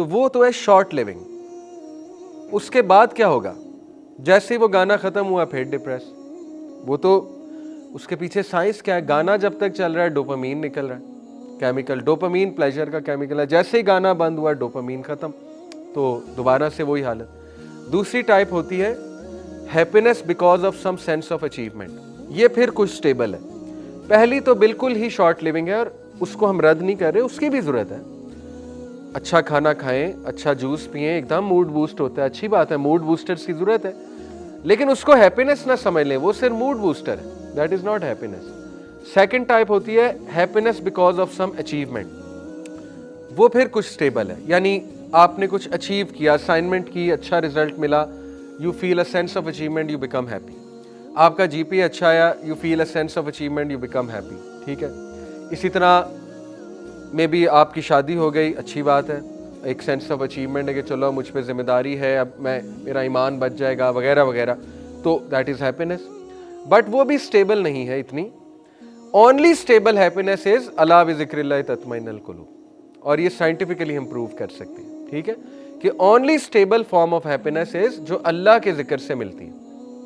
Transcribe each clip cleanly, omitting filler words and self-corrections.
तो वो तो है शॉर्ट लिविंग। उसके बाद क्या होगा? जैसे ही वो गाना खत्म हुआ फिर डिप्रेस। वो तो उसके पीछे साइंस क्या है? गाना जब तक चल रहा है डोपामीन निकल रहा है, केमिकल। डोपामीन प्लेजर का केमिकल है। जैसे ही गाना बंद हुआ डोपामीन खत्म, तो दोबारा से वही हालत। दूसरी टाइप होती है happiness because of some sense of achievement. ये फिर कुछ स्टेबल है। पहली तो बिल्कुल ही शॉर्ट लिविंग है और उसको हम रद्द नहीं कर रहे, उसकी भी जरूरत है। अच्छा खाना खाएं, अच्छा जूस पिएं, एकदम मूड बूस्ट होता है, अच्छी बात है, मूड बूस्टर्स की जरूरत है। लेकिन उसको हैप्पीनेस ना समझ लें, वो सिर्फ मूड बूस्टर है, that is not happiness. Second type होती है happiness because of some achievement. वो फिर कुछ स्टेबल है, यानी आपने कुछ अचीव किया, असाइनमेंट की, अच्छा रिजल्ट मिला, you feel a sense of achievement, you become happy. आपका जीपीए अच्छा आया, you feel a sense of achievement, you become happy. ठीक है। इसी तरह मे बी आपकी शादी हो गई, अच्छी बात है, एक सेंस ऑफ अचीवमेंट है कि चलो मुझ पे जिम्मेदारी है, अब मेरा ईमान बच जाएगा वगैरह वगैरह, तो दैट इज हैप्पीनेस। बट वो भी स्टेबल नहीं है इतनी। ओनली स्टेबल हैप्पीनेस इज अला बिज़िक्रिल्लाह तत्मइन्नुल कुलूब, और ये साइंटिफिकली हम प्रूव कर सकते हैं। ठीक है, कि only stable form of happiness is जो अल्लाह के जिक्र से मिलती है,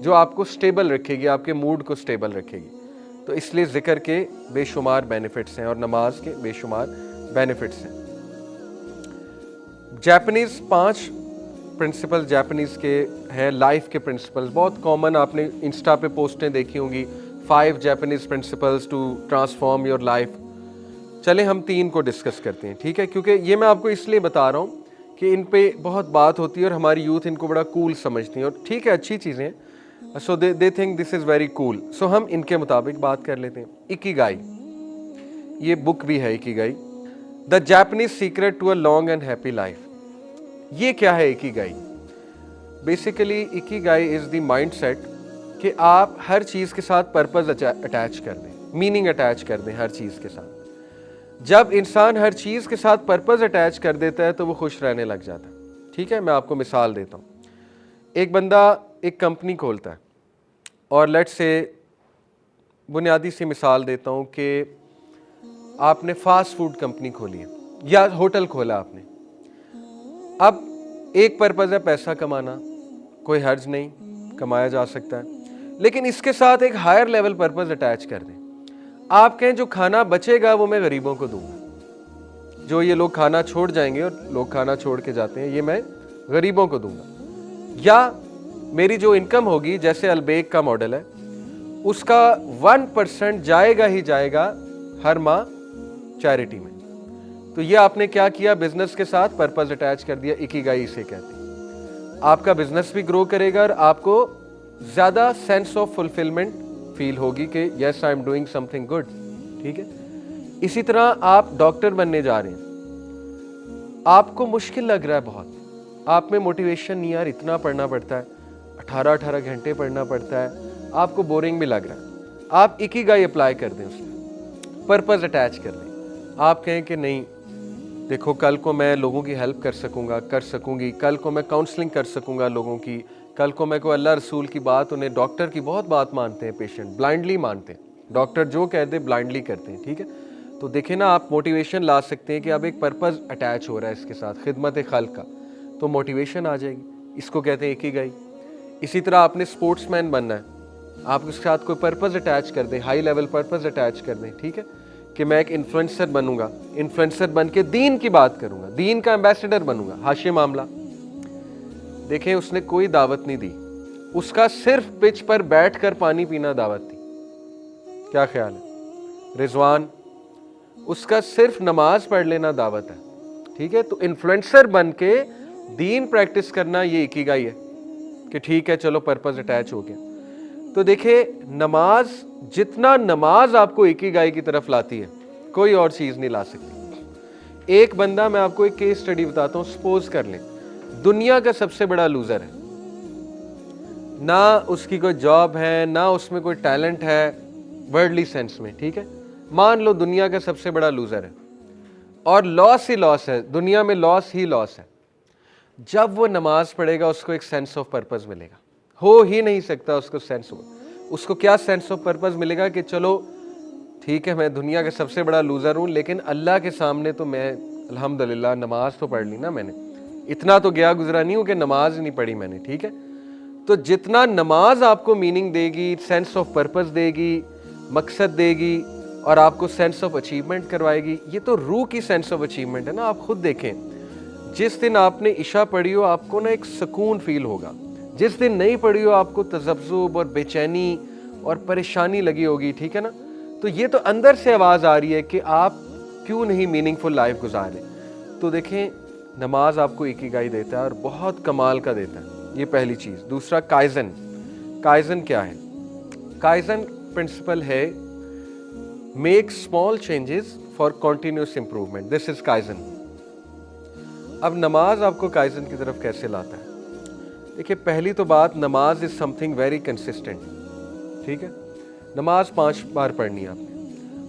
जो आपको स्टेबल रखेगी, आपके मूड को स्टेबल रखेगी। तो इसलिए जिक्र के बेशुमार बेनिफिट्स हैं और नमाज के बेशुमार बेनिफिट्स हैं। जापानीज 5 प्रिंसिपल जापानीज के हैं, लाइफ के प्रिंसिपल्स, बहुत कॉमन, आपने इंस्टा पे पोस्टें देखी होंगी, 5 Japanese principles to transform your life. चले हम 3 को डिस्कस करते हैं। ठीक है, क्योंकि ये मैं आपको इसलिए बता रहा हूँ कि इन पे बहुत बात होती है और हमारी यूथ इनको बड़ा कूल समझती है, और ठीक है, अच्छी चीज़ें, so they think this is very cool. So हम इनके मुताबिक बात कर लेते हैं। इकिगाई, ये बुक भी है Ikigai, the Japanese secret to a long and happy life. ये क्या है Ikigai? Basically Ikigai is the mindset कि आप हर चीज़ के साथ पर्पस अटैच कर दें, मीनिंग अटैच कर दें हर चीज़ के साथ। जब इंसान हर चीज़ के साथ पर्पस अटैच कर देता है तो वो खुश रहने लग जाता है। ठीक है, मैं आपको मिसाल देता हूँ। एक बंदा एक कंपनी खोलता है, और लेट्स से बुनियादी सी मिसाल देता हूँ कि आपने फास्ट फूड कंपनी खोली है या होटल खोला आपने। अब एक पर्पस है पैसा कमाना, कोई हर्ज नहीं, कमाया जा सकता है, लेकिन इसके साथ एक हायर लेवल पर्पस अटैच कर दें। आप कहें जो खाना बचेगा वो मैं गरीबों को दूंगा, जो ये लोग खाना छोड़ जाएंगे और लोग खाना छोड़ के जाते हैं, ये मैं गरीबों को दूंगा। या मेरी जो इनकम होगी, जैसे अलबेक का मॉडल है, उसका 1% जाएगा ही जाएगा हर माह चैरिटी में। तो ये आपने क्या किया? बिजनेस के साथ पर्पस अटैच कर दिया। इकिगाई इसे कहते हैं। आपका बिजनेस भी ग्रो करेगा और आपको ज्यादा सेंस ऑफ फुलफिलमेंट फील होगी कि yes I am doing something good. ठीक है। इसी तरह आप डॉक्टर बनने जा रहे हैं, आपको मुश्किल लग रहा है बहुत, आप में मोटिवेशन नहीं, यार इतना पढ़ना पड़ता है, 18 घंटे पढ़ना पड़ता है, आपको बोरिंग भी लग रहा है। आप इकिगाई अप्लाई कर दें, उसमें पर्पस अटैच कर दें। आप कहें कि नहीं देखो, कल को मैं लोगों की हेल्प कर सकूंगा, कर सकूंगी, कल को मैं काउंसलिंग कर सकूंगा लोगों की, कल को मैं कोई अल्लाह रसूल की बात, उन्हें डॉक्टर की बहुत बात मानते हैं, पेशेंट ब्लाइंडली मानते हैं, डॉक्टर जो कहते हैं ब्लाइंडली करते हैं। ठीक है, तो देखें ना, आप मोटिवेशन ला सकते हैं कि अब एक पर्पस अटैच हो रहा है इसके साथ, खिदमत खल्क का, तो मोटिवेशन आ जाएगी। इसको कहते हैं इकिगाई। इसी तरह आपने स्पोर्ट्समैन बनना है, आप उसके साथ कोई पर्पस अटैच कर दें, हाई लेवल पर्पस अटैच कर दें। ठीक है, कि मैं एक इन्फ्लुएंसर बनूंगा, इन्फ्लुएंसर बन के दीन की बात करूंगा, दीन का एम्बेसडर बनूंगा। हाशिम आमला, देखें उसने कोई दावत नहीं दी, उसका सिर्फ पिच पर बैठकर पानी पीना दावत थी। क्या ख्याल है? रिजवान, उसका सिर्फ नमाज पढ़ लेना दावत है। ठीक है, तो इन्फ्लुएंसर बन के दीन प्रैक्टिस करना, ये इकिगाई है कि ठीक है चलो पर्पस अटैच हो गया। तो देखिए, नमाज, जितना नमाज आपको इकिगाई की तरफ लाती है, कोई और चीज नहीं ला सकती। एक बंदा, मैं आपको एक केस स्टडी बताता हूं, सपोज कर लें दुनिया का सबसे बड़ा लूजर है, ना उसकी कोई जॉब है, ना उसमें कोई टैलेंट है वर्ल्डली सेंस में। ठीक है, मान लो दुनिया का सबसे बड़ा लूजर है और लॉस ही लॉस है, दुनिया में लॉस ही लॉस है। जब वो नमाज पढ़ेगा उसको एक सेंस ऑफ पर्पस मिलेगा, हो ही नहीं सकता उसको सेंस हो। उसको क्या सेंस ऑफ पर्पस मिलेगा कि चलो ठीक है, मैं दुनिया का सबसे बड़ा लूजर हूं, लेकिन अल्लाह के सामने तो मैं अल्हम्दुलिल्लाह नमाज तो पढ़ ली ना मैंने, इतना तो गया गुजरा नहीं हूँ कि नमाज नहीं पढ़ी मैंने, ठीक है। तो जितना नमाज आपको मीनिंग देगी, सेंस ऑफ पर्पस देगी, मकसद देगी और आपको सेंस ऑफ अचीवमेंट करवाएगी, ये तो रूह की सेंस ऑफ अचीवमेंट है ना। आप खुद देखें, जिस दिन आपने इशा पढ़ी हो आपको ना एक सुकून फील होगा, जिस दिन नहीं पढ़ी हो आपको तज़ब्ज़ुब और बेचैनी और परेशानी लगी होगी, ठीक है ना। तो ये तो अंदर से आवाज़ आ रही है कि आप क्यों नहीं मीनिंगफुल लाइफ गुजारें। तो देखें, नमाज आपको इकिगाई देता है और बहुत कमाल का देता है, ये पहली चीज़। दूसरा काइज़न। काइज़न क्या है? काइज़न प्रिंसिपल है make small changes for continuous improvement, this is kaizen. अब नमाज आपको काइज़न की तरफ कैसे लाता है? देखिए, पहली तो बात, नमाज इज समथिंग वेरी कंसिस्टेंट, ठीक है। नमाज 5 बार पढ़नी है आपने,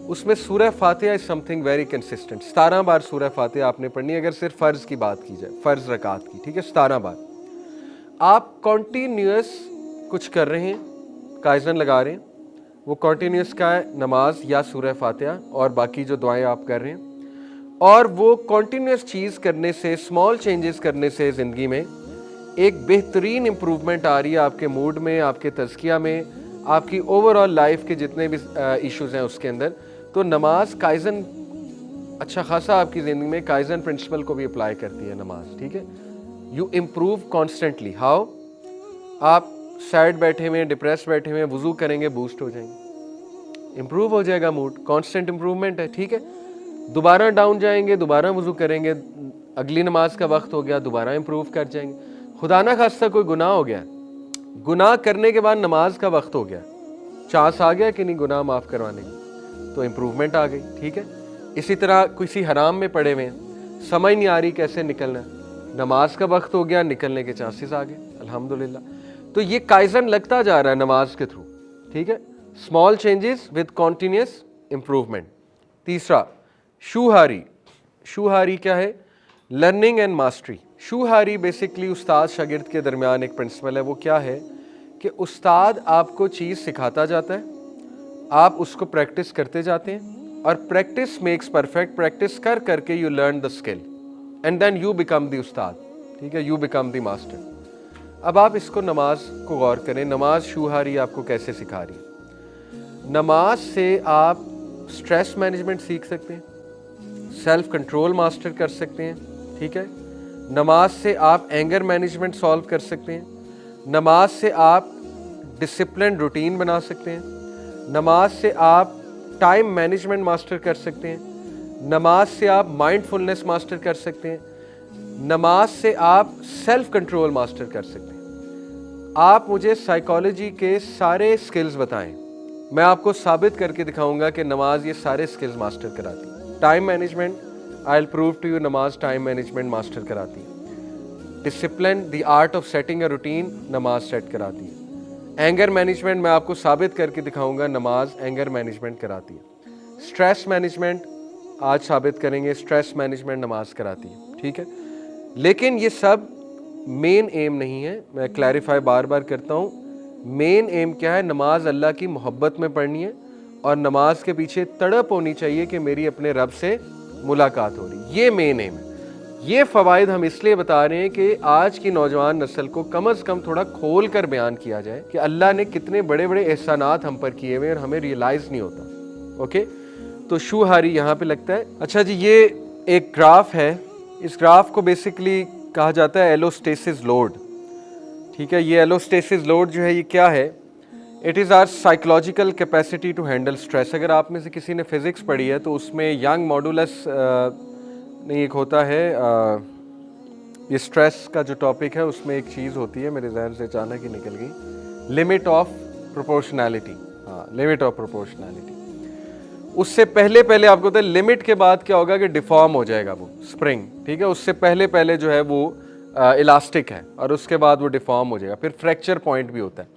उसमें सूरह फातिहा इज समथिंग वेरी कंसिस्टेंट। 17 बार सूरह फातिहा आपने पढ़नी है, अगर सिर्फ फ़र्ज़ की बात की जाए, फ़र्ज़ रकात की, ठीक है, 17 बार। आप कॉन्टीन्यूस कुछ कर रहे हैं, काइज़न लगा रहे हैं, वो कॉन्टीन्यूस का है, नमाज या सूरह फातिहा और बाकी जो दुआएं आप कर रहे हैं। और वो कॉन्टीन्यूस चीज़ करने से, स्मॉल चेंजेस करने से ज़िंदगी में एक बेहतरीन इम्प्रूवमेंट आ रही है आपके मूड में, आपके तज़किया में, आपकी ओवरऑल लाइफ के जितने भी इश्यूज़ हैं उसके अंदर। तो नमाज काइज़न अच्छा खासा आपकी ज़िंदगी में काइज़न प्रिंसिपल को भी अप्लाई करती है नमाज, ठीक है। You improve constantly. हाउ? आप सैड बैठे हुए, डिप्रेस बैठे हुए, वुज़ू करेंगे, बूस्ट हो जाएंगे, इम्प्रूव हो जाएगा मूड, कांस्टेंट इम्प्रूवमेंट है, ठीक है। दोबारा डाउन जाएंगे, दोबारा वुज़ू करेंगे, अगली नमाज का वक्त हो गया, दोबारा इम्प्रूव कर जाएंगे। खुदा ना खास्ता कोई गुनाह हो गया, गुनाह करने के बाद नमाज का वक्त हो गया, चांस आ गया कि नहीं गुनाह माफ़ करवाने की, तो इम्प्रूवमेंट आ गई, ठीक है। इसी तरह किसी हराम में पड़े हुए, समझ नहीं आ रही कैसे निकलना, नमाज का वक्त हो गया, निकलने के चांसेस आ गए, अल्हम्दुलिल्लाह। तो ये काइज़न लगता जा रहा है नमाज के थ्रू, ठीक है। Small changes with continuous improvement. तीसरा, शूहारी। शूहारी क्या है? Learning and mastery. शूहारी बेसिकली उस्ताद शागिर्द के दरमियान एक प्रिंसिपल है। वो क्या है कि उस्ताद आपको चीज़ सिखाता जाता है, आप उसको प्रैक्टिस करते जाते हैं और प्रैक्टिस मेक्स परफेक्ट। प्रैक्टिस कर करके you learn the skill and then you become the उस्ताद, ठीक है, यू बिकम द मास्टर। अब आप इसको नमाज को गौर करें, नमाज शूहारी आपको कैसे सिखा रही है। नमाज से आप स्ट्रेस मैनेजमेंट सीख सकते हैं, सेल्फ कंट्रोल मास्टर कर सकते हैं, ठीक है। नमाज से आप एंगर मैनेजमेंट सॉल्व कर सकते हैं, नमाज से आप डिसिप्लिन रूटीन बना सकते हैं, नमाज से आप टाइम मैनेजमेंट मास्टर कर सकते हैं, नमाज से आप माइंडफुलनेस मास्टर कर सकते हैं, नमाज से आप सेल्फ कंट्रोल मास्टर कर सकते हैं। आप मुझे साइकोलॉजी के सारे स्किल्स बताएं, मैं आपको साबित करके दिखाऊंगा कि नमाज ये सारे स्किल्स मास्टर कराती है। Time management, I will prove to you, नमाज टाइम मैनेजमेंट मास्टर कराती है। Discipline, the art of setting a routine, नमाज सेट कराती है। एंगर मैनेजमेंट, मैं आपको साबित करके दिखाऊंगा, नमाज एंगर मैनेजमेंट कराती है। स्ट्रेस मैनेजमेंट, आज साबित करेंगे, स्ट्रेस मैनेजमेंट नमाज कराती है, ठीक है। लेकिन ये सब मेन एम नहीं है, मैं क्लैरिफाई बार बार करता हूँ। मेन एम क्या है? नमाज अल्लाह की मोहब्बत में पढ़नी है और नमाज के पीछे तड़प होनी चाहिए कि मेरी अपने रब से मुलाकात हो रही, ये मेन एम है। ये फ़वाइद हम इसलिए बता रहे हैं कि आज की नौजवान नस्ल को कम से कम थोड़ा खोल कर बयान किया जाए कि अल्लाह ने कितने बड़े बड़े एहसानात हम पर किए हुए और हमें रियलाइज़ नहीं होता। ओके, तो शूहारी यहाँ पे लगता है। अच्छा जी, ये एक ग्राफ है, इस ग्राफ को बेसिकली कहा जाता है एलोस्टेसिस लोड, ठीक है। ये एलोस्टेसिस लोड जो है ये क्या है? It is our psychological capacity to handle stress. अगर आप में से किसी ने फिज़िक्स पढ़ी है तो उसमें यंग मॉडुलस नहीं एक होता है, ये स्ट्रेस का जो टॉपिक है उसमें एक चीज़ होती है, मेरे जहन से अचानक ही निकल गई, लिमिट ऑफ प्रोपोर्शनैलिटी। हाँ, लिमिट ऑफ प्रोपोर्शनैलिटी। उससे पहले पहले आपको पता है लिमिट के बाद क्या होगा कि डिफॉर्म हो जाएगा वो स्प्रिंग, ठीक है। उससे पहले पहले जो है वो इलास्टिक है और उसके बाद वो डिफॉर्म हो जाएगा, फिर फ्रैक्चर पॉइंट भी होता है।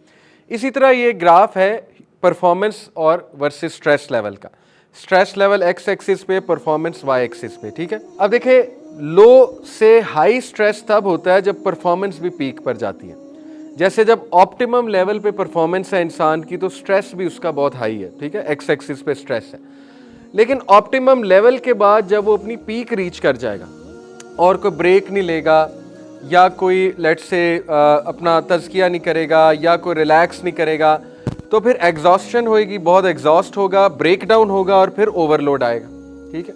इसी तरह ये ग्राफ है परफॉर्मेंस और वर्सेस स्ट्रेस लेवल का। स्ट्रेस लेवल एक्स एक्सिस पे, परफॉर्मेंस वाई एक्सिस पे, ठीक है। अब देखिए, लो से हाई स्ट्रेस तब होता है जब परफॉर्मेंस भी पीक पर जाती है। जैसे जब ऑप्टिमम लेवल पे परफॉर्मेंस है इंसान की तो स्ट्रेस भी उसका बहुत हाई है, ठीक है, एक्स एक्सिस पे स्ट्रेस है। लेकिन ऑप्टिमम लेवल के बाद जब वो अपनी पीक रीच कर जाएगा और कोई ब्रेक नहीं लेगा या कोई लेट्स से अपना तज़किया नहीं करेगा या कोई रिलैक्स नहीं करेगा, तो फिर एग्जॉस्शन होएगी, बहुत एग्जॉस्ट होगा, ब्रेक डाउन होगा और फिर ओवरलोड आएगा। ठीक है,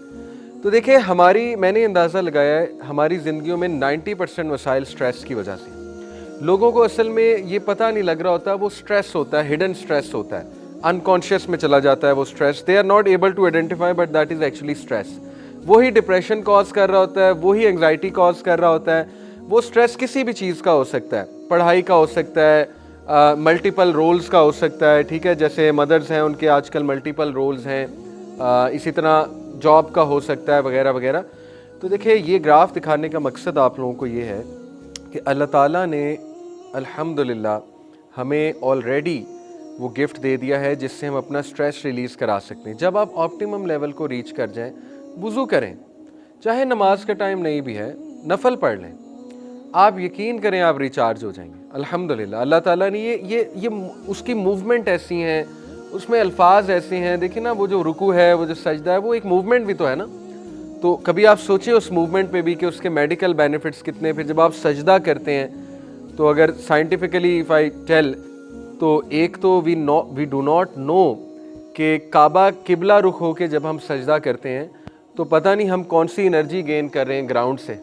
तो देखिए मैंने अंदाज़ा लगाया है हमारी ज़िंदगियों में 90% मसाइल स्ट्रेस की वजह से। लोगों को असल में ये पता नहीं लग रहा होता, वो स्ट्रेस होता है, हिडन स्ट्रेस होता है, अनकॉन्शियस में चला जाता है वो stress. They are not able to identify but that is actually stress. वही डिप्रेशन कॉज कर रहा होता है, वही एंग्जाइटी कॉज कर रहा होता है। वो स्ट्रेस किसी भी चीज़ का हो सकता है, पढ़ाई का हो सकता है, मल्टीपल रोल्स का हो सकता है। ठीक है, जैसे मदर्स हैं उनके आजकल मल्टीपल रोल्स हैं, इसी तरह जॉब का हो सकता है वगैरह वगैरह। तो देखिए ये ग्राफ दिखाने का मकसद आप लोगों को ये है कि अल्लाह ताला ने अल्हम्दुलिल्लाह हमें ऑलरेडी वो गिफ्ट दे दिया है जिससे हम अपना स्ट्रेस रिलीज़ करा सकते हैं। जब आप ऑप्टिमम लेवल को रीच कर जाएं, वुज़ू करें, चाहे नमाज का टाइम नहीं भी है, नफल पढ़ लें, आप यकीन करें आप रिचार्ज हो जाएंगे। अल्हम्दुलिल्लाह अल्लाह ताला ने ये उसकी मूवमेंट ऐसी हैं, उसमें अल्फाज ऐसे हैं। देखिए ना, वो जो रुकू है, वो जो सजदा है, वो एक मूवमेंट भी तो है ना। तो कभी आप सोचिए उस मूवमेंट पे भी कि उसके मेडिकल बेनिफिट्स कितने। फिर जब आप सजदा करते हैं तो अगर साइंटिफिकली इफ़ आई टेल, तो एक तो वी डू नॉट नो कि काबा किबला रुख होके जब हम सजदा करते हैं तो पता नहीं हम कौन सी एनर्जी गेन कर रहे हैं ग्राउंड से,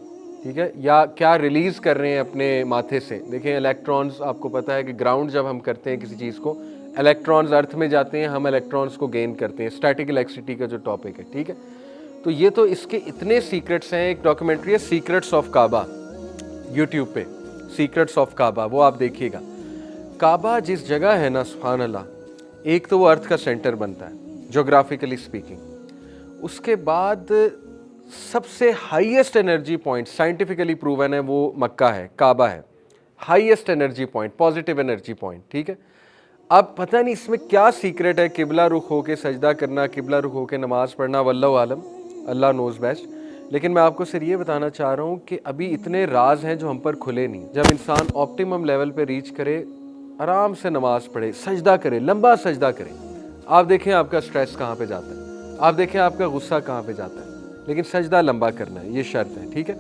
ठीक है, या क्या रिलीज़ कर रहे हैं अपने माथे से। देखें इलेक्ट्रॉन्स, आपको पता है कि ग्राउंड जब हम करते हैं किसी चीज़ को, इलेक्ट्रॉन्स अर्थ में जाते हैं, हम इलेक्ट्रॉन्स को गेन करते हैं, स्टैटिक इलेक्ट्रिसिटी का जो टॉपिक है। ठीक है, तो ये तो इसके इतने सीक्रेट्स हैं। एक डॉक्यूमेंट्री है सीक्रेट्स ऑफ काबा, यूट्यूब पे, सीक्रेट्स ऑफ काबा, वो आप देखिएगा। काबा जिस जगह है ना, सुभान अल्लाह, एक तो वो अर्थ का सेंटर बनता है जोग्राफिकली स्पीकिंग। उसके बाद सबसे highest energy point scientifically proven है वो मक्का है, काबा है, highest energy point, positive energy point. ठीक है, अब पता नहीं इसमें क्या सीक्रेट है, किबला रुख होके सजदा करना, किबला रुख होके नमाज पढ़ना, वल्लाहु आलम, अल्लाह नोज़ बेस्ट। लेकिन मैं आपको सिर्फ ये बताना चाह रहा हूँ कि अभी इतने राज हैं जो हम पर खुले नहीं। जब इंसान ऑप्टिमम लेवल पे रीच करे, आराम से नमाज पढ़े, सजदा करे, लंबा सजदा करे, आप देखें आपका स्ट्रेस कहाँ पे जाता है, आप देखें आपका गुस्सा कहाँ पे जाता है। लेकिन सजदा लंबा करना है, ये शर्त है। ठीक है,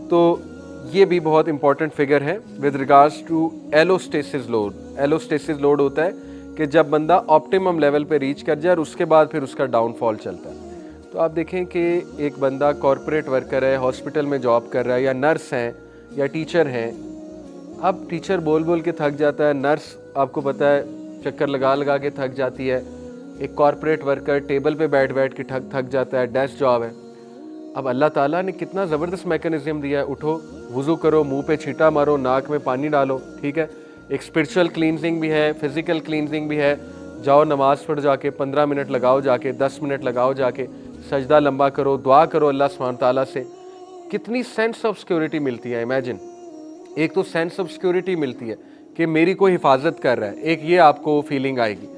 तो ये भी बहुत इंपॉर्टेंट फिगर है with regards to allostasis load. Allostasis load होता है कि जब बंदा ऑप्टिमम लेवल पे रीच कर जाए और उसके बाद फिर उसका डाउनफॉल चलता है। तो आप देखें कि एक बंदा कॉरपोरेट वर्कर है, हॉस्पिटल में जॉब कर रहा है, या नर्स हैं या टीचर हैं। अब टीचर बोल बोल के थक जाता है, नर्स आपको पता है चक्कर लगा लगा के थक जाती है, एक कॉरपोरेट वर्कर टेबल पे बैठ बैठ के थक जाता है, डेस्क जॉब है। अब अल्लाह ताला ने कितना ज़बरदस्त मैकेनिज्म दिया है, उठो, वुज़ू करो, मुंह पे छींटा मारो, नाक में पानी डालो। ठीक है, एक स्पिरिचुअल क्लींजिंग भी है, फिज़िकल क्लींजिंग भी है। जाओ नमाज़ पढ़ जाके 15 मिनट लगाओ, जाके 10 मिनट लगाओ, जाके सजदा लंबा करो, दुआ करो अल्लाह सुब्हान ताला से। कितनी सेंस ऑफ सिक्योरिटी मिलती है। इमेजिन, एक तो सेंस ऑफ सिक्योरिटी मिलती है कि मेरी कोई हिफाजत कर रहा है, एक ये आपको फीलिंग आएगी।